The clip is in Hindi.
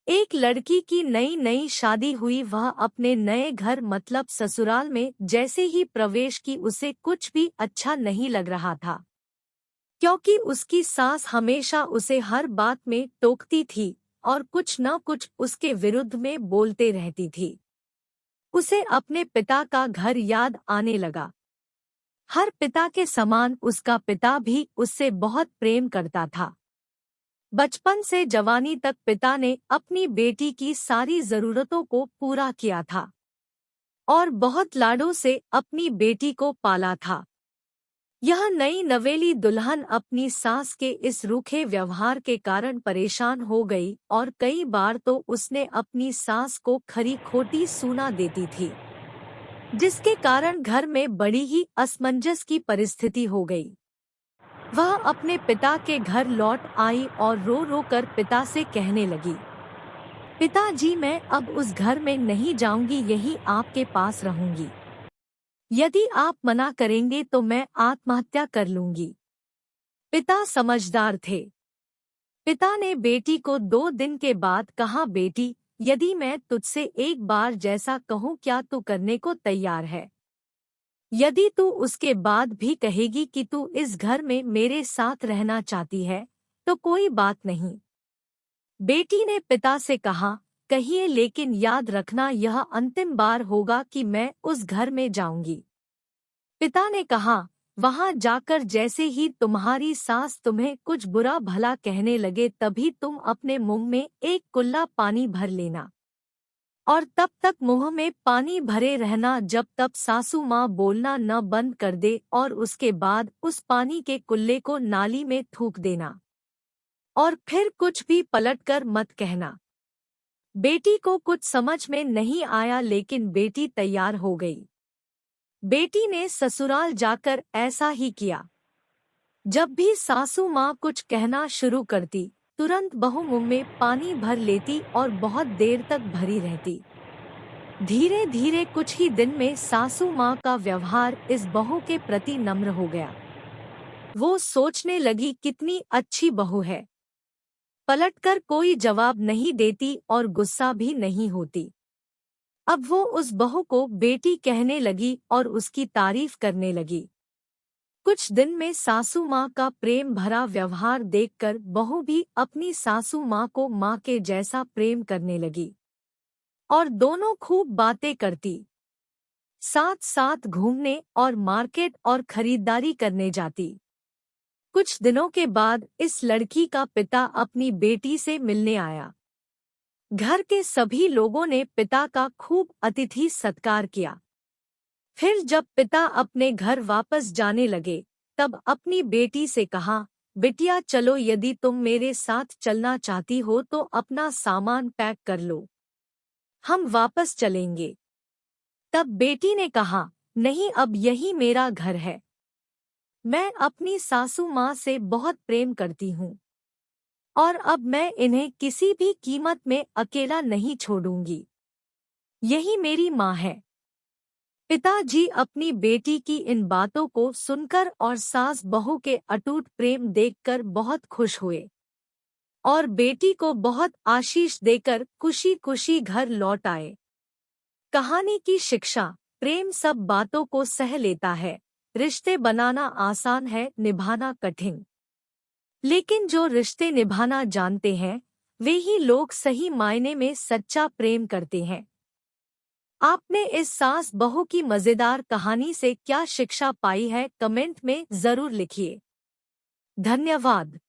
एक लड़की की नई नई शादी हुई, वह अपने नए घर मतलब ससुराल में जैसे ही प्रवेश की उसे कुछ भी अच्छा नहीं लग रहा था, क्योंकि उसकी सास हमेशा उसे हर बात में टोकती थी और कुछ न कुछ उसके विरुद्ध में बोलते रहती थी। उसे अपने पिता का घर याद आने लगा। हर पिता के समान उसका पिता भी उससे बहुत प्रेम करता था। बचपन से जवानी तक पिता ने अपनी बेटी की सारी जरूरतों को पूरा किया था और बहुत लाडों से अपनी बेटी को पाला था। यह नई नवेली दुल्हन अपनी सास के इस रूखे व्यवहार के कारण परेशान हो गई और कई बार तो उसने अपनी सास को खरी खोटी सूना देती थी, जिसके कारण घर में बड़ी ही असमंजस की परिस्थिति हो गई। वह अपने पिता के घर लौट आई और रो रो कर पिता से कहने लगी, पिताजी, मैं अब उस घर में नहीं जाऊंगी, यही आपके पास रहूंगी। यदि आप मना करेंगे तो मैं आत्महत्या कर लूंगी। पिता समझदार थे। पिता ने बेटी को 2 दिन के बाद कहा, बेटी, यदि मैं तुझसे एक बार जैसा कहूँ क्या तू करने को तैयार है? यदि तू उसके बाद भी कहेगी कि तू इस घर में मेरे साथ रहना चाहती है तो कोई बात नहीं। बेटी ने पिता से कहा, कहिए, लेकिन याद रखना यह अंतिम बार होगा कि मैं उस घर में जाऊंगी। पिता ने कहा, वहां जाकर जैसे ही तुम्हारी सास तुम्हें कुछ बुरा भला कहने लगे तभी तुम अपने मुंह में एक कुल्ला पानी भर लेना और तब तक मुंह में पानी भरे रहना जब तक सासू माँ बोलना न बंद कर दे, और उसके बाद उस पानी के कुल्ले को नाली में थूक देना और फिर कुछ भी पलटकर मत कहना। बेटी को कुछ समझ में नहीं आया, लेकिन बेटी तैयार हो गई। बेटी ने ससुराल जाकर ऐसा ही किया। जब भी सासू माँ कुछ कहना शुरू करती, तुरंत बहू मुंह में पानी भर लेती और बहुत देर तक भरी रहती। धीरे धीरे कुछ ही दिन में सासू माँ का व्यवहार इस बहू के प्रति नम्र हो गया। वो सोचने लगी, कितनी अच्छी बहू है, पलटकर कोई जवाब नहीं देती और गुस्सा भी नहीं होती। अब वो उस बहू को बेटी कहने लगी और उसकी तारीफ करने लगी। कुछ दिन में सासू माँ का प्रेम भरा व्यवहार देखकर बहू भी अपनी सासू माँ को माँ के जैसा प्रेम करने लगी और दोनों खूब बातें करती, साथ साथ घूमने और मार्केट और खरीदारी करने जाती। कुछ दिनों के बाद इस लड़की का पिता अपनी बेटी से मिलने आया। घर के सभी लोगों ने पिता का खूब अतिथि सत्कार किया। फिर जब पिता अपने घर वापस जाने लगे तब अपनी बेटी से कहा, बिटिया चलो, यदि तुम मेरे साथ चलना चाहती हो तो अपना सामान पैक कर लो, हम वापस चलेंगे। तब बेटी ने कहा, नहीं, अब यही मेरा घर है। मैं अपनी सासू माँ से बहुत प्रेम करती हूँ और अब मैं इन्हें किसी भी कीमत में अकेला नहीं छोड़ूंगी। यही मेरी माँ है। पिताजी अपनी बेटी की इन बातों को सुनकर और सास बहू के अटूट प्रेम देखकर बहुत खुश हुए और बेटी को बहुत आशीष देकर खुशी खुशी घर लौट आए। कहानी की शिक्षा, प्रेम सब बातों को सह लेता है। रिश्ते बनाना आसान है, निभाना कठिन। लेकिन जो रिश्ते निभाना जानते हैं वे ही लोग सही मायने में सच्चा प्रेम करते हैं। आपने इस सास बहू की मजेदार कहानी से क्या शिक्षा पाई है, कमेंट में जरूर लिखिए। धन्यवाद।